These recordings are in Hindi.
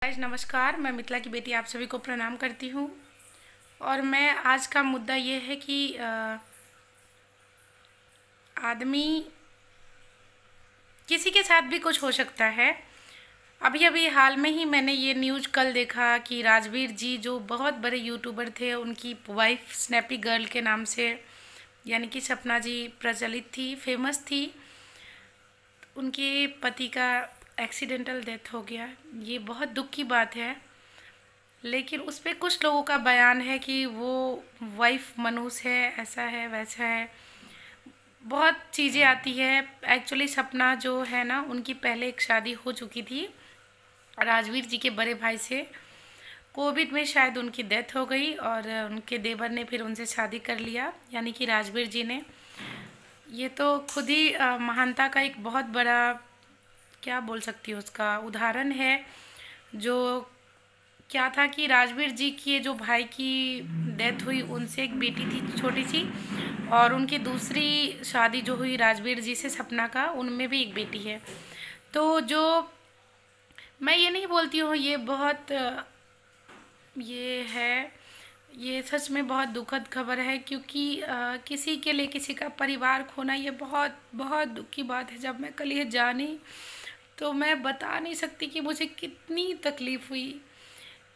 गाइस नमस्कार। मैं मिथिला की बेटी आप सभी को प्रणाम करती हूँ। और मैं आज का मुद्दा ये है कि आदमी किसी के साथ भी कुछ हो सकता है। अभी अभी हाल में ही मैंने ये न्यूज़ कल देखा कि राजवीर जी जो बहुत बड़े यूट्यूबर थे, उनकी वाइफ स्नैपी गर्ल के नाम से यानी कि सपना जी प्रचलित थी, फेमस थी। उनके पति का एक्सीडेंटल डेथ हो गया। ये बहुत दुख की बात है, लेकिन उस पे कुछ लोगों का बयान है कि वो वाइफ मनहूस है, ऐसा है वैसा है, बहुत चीज़ें आती है। एक्चुअली सपना जो है ना, उनकी पहले एक शादी हो चुकी थी राजवीर जी के बड़े भाई से। कोविड में शायद उनकी डेथ हो गई और उनके देवर ने फिर उनसे शादी कर लिया, यानी कि राजवीर जी ने। ये तो खुद ही महानता का एक बहुत बड़ा, क्या बोल सकती हूँ, उसका उदाहरण है। जो क्या था कि राजवीर जी की जो भाई की डेथ हुई, उनसे एक बेटी थी छोटी सी, और उनकी दूसरी शादी जो हुई राजवीर जी से सपना का, उनमें भी एक बेटी है। तो जो मैं ये नहीं बोलती हूँ, ये बहुत ये है, ये सच में बहुत दुखद खबर है, क्योंकि किसी के लिए किसी का परिवार खोना ये बहुत बहुत दुख की बात है। जब मैं कल ये जानी तो मैं बता नहीं सकती कि मुझे कितनी तकलीफ़ हुई।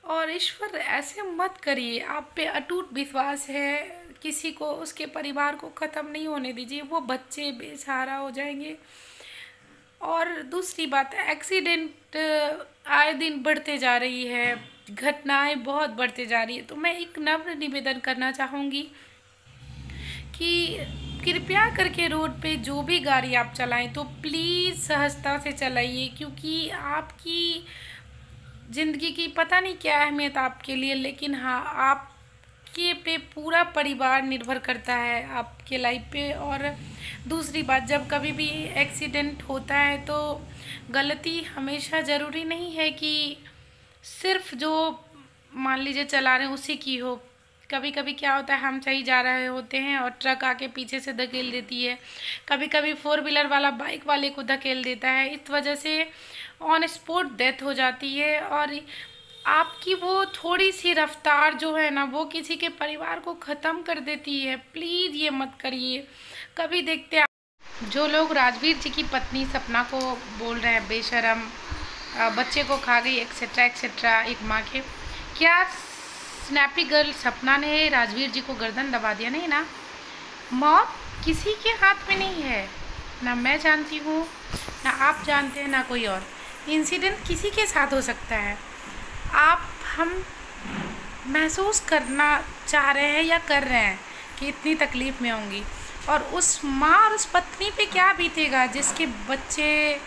और ईश्वर ऐसे मत करिए, आप पे अटूट विश्वास है, किसी को, उसके परिवार को ख़त्म नहीं होने दीजिए। वो बच्चे बेसहारा हो जाएंगे। और दूसरी बात, एक्सीडेंट आए दिन बढ़ते जा रही है, घटनाएं बहुत बढ़ते जा रही है। तो मैं एक नम्र निवेदन करना चाहूँगी कि कृपया करके रोड पे जो भी गाड़ी आप चलाएं तो प्लीज़ सहजता से चलाइए, क्योंकि आपकी ज़िंदगी की पता नहीं क्या अहमियत आपके लिए, लेकिन हाँ, आपके पे पूरा परिवार निर्भर करता है आपके लाइफ पे। और दूसरी बात, जब कभी भी एक्सीडेंट होता है तो गलती हमेशा ज़रूरी नहीं है कि सिर्फ जो मान लीजिए चला रहे हैं उसी की हो। कभी कभी क्या होता है, हम सही जा रहे होते हैं और ट्रक आके पीछे से धकेल देती है, कभी कभी फोर व्हीलर वाला बाइक वाले को धकेल देता है। इस वजह से ऑन स्पॉट डेथ हो जाती है। और आपकी वो थोड़ी सी रफ्तार जो है ना, वो किसी के परिवार को ख़त्म कर देती है। प्लीज़ ये मत करिए। कभी देखते हैं जो लोग राजवीर जी की पत्नी सपना को बोल रहे हैं बेशरम, बच्चे को खा गई, एक्सेट्रा एक्सेट्रा, एक माँ के, क्या स्नैपी गर्ल सपना ने राजवीर जी को गर्दन दबा दिया? नहीं ना। मौत किसी के हाथ में नहीं है, ना मैं जानती हूँ, ना आप जानते हैं, ना कोई और। इंसिडेंट किसी के साथ हो सकता है। हम महसूस करना चाह रहे हैं या कर रहे हैं कि इतनी तकलीफ़ में होंगी, और उस माँ और उस पत्नी पे क्या बीतेगा जिसके बच्चे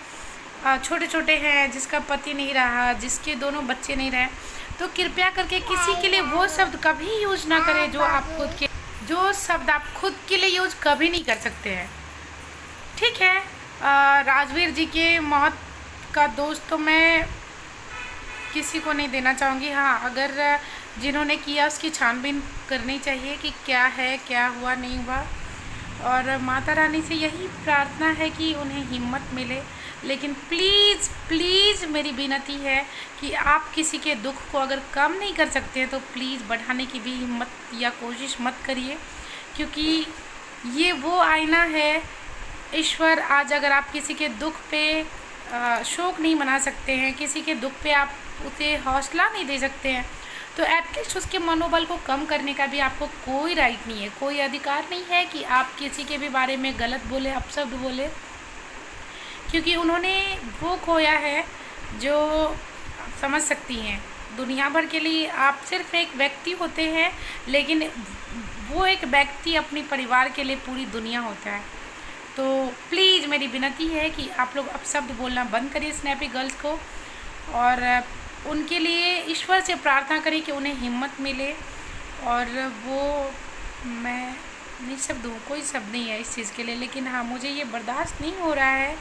छोटे छोटे हैं, जिसका पति नहीं रहा, जिसके दोनों बच्चे नहीं रहे। तो कृपया करके किसी के लिए वो शब्द कभी यूज ना करें जो शब्द आप खुद के लिए यूज कभी नहीं कर सकते हैं। ठीक है, राजवीर जी के मौत का दोष तो मैं किसी को नहीं देना चाहूँगी। हाँ, अगर जिन्होंने किया उसकी छानबीन करनी चाहिए कि क्या है, क्या हुआ, नहीं हुआ। और माता रानी से यही प्रार्थना है कि उन्हें हिम्मत मिले। लेकिन प्लीज़ प्लीज़ मेरी विनती है कि आप किसी के दुख को अगर कम नहीं कर सकते हैं तो प्लीज़ बढ़ाने की भी हिम्मत या कोशिश मत करिए, क्योंकि ये वो आईना है। ईश्वर आज अगर आप किसी के दुख पे शोक नहीं मना सकते हैं, किसी के दुख पे आप उसे हौसला नहीं दे सकते हैं, तो एटलीस्ट उसके मनोबल को कम करने का भी आपको कोई राइट नहीं है, कोई अधिकार नहीं है कि आप किसी के भी बारे में गलत बोले, अपशब्द बोले, क्योंकि उन्होंने वो खोया है जो समझ सकती हैं। दुनिया भर के लिए आप सिर्फ एक व्यक्ति होते हैं, लेकिन वो एक व्यक्ति अपने परिवार के लिए पूरी दुनिया होता है। तो प्लीज़ मेरी विनती है कि आप लोग अपशब्द बोलना बंद करिए स्नैपी गर्ल्स को, और उनके लिए ईश्वर से प्रार्थना करें कि उन्हें हिम्मत मिले। और वो, मैं निःशब्द हूँ, कोई शब्द नहीं है इस चीज़ के लिए। लेकिन हाँ, मुझे ये बर्दाश्त नहीं हो रहा है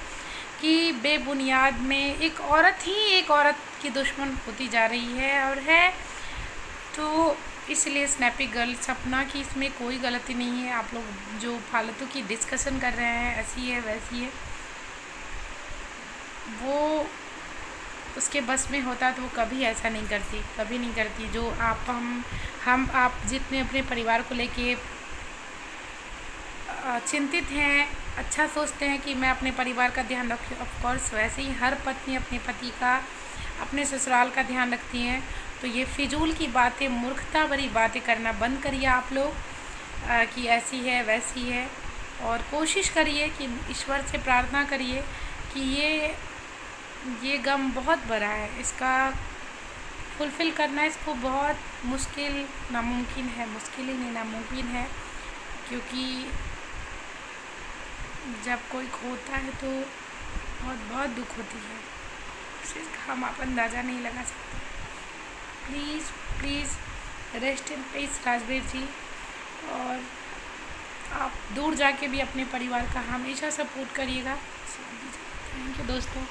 कि बेबुनियाद में एक औरत ही एक औरत की दुश्मन होती जा रही है और है। तो इसलिए स्नैपी गर्ल सपना की इसमें कोई गलती नहीं है। आप लोग जो फालतू की डिस्कशन कर रहे हैं, ऐसी है वैसी है, वो उसके बस में होता तो वो कभी ऐसा नहीं करती, कभी नहीं करती। जो आप जितने अपने परिवार को लेके चिंतित हैं, अच्छा सोचते हैं कि मैं अपने परिवार का ध्यान रखूं, ऑफ कोर्स वैसे ही हर पत्नी अपने पति का, अपने ससुराल का ध्यान रखती हैं। तो ये फिजूल की बातें, मूर्खता भरी बातें करना बंद करिए आप लोग कि ऐसी है वैसी है, और कोशिश करिए कि ईश्वर से प्रार्थना करिए कि ये गम बहुत बड़ा है, इसका फुलफ़िल करना इसको बहुत मुश्किल, नामुमकिन है, मुश्किल ही नहीं नामुमकिन है। क्योंकि जब कोई खोता है तो बहुत दुख होती है, इसका हम आप अंदाज़ा नहीं लगा सकते। Please please rest in peace Rajveer ji, और आप दूर जाके भी अपने परिवार का हमेशा सपोर्ट करिएगा। थैंक यू दोस्तों।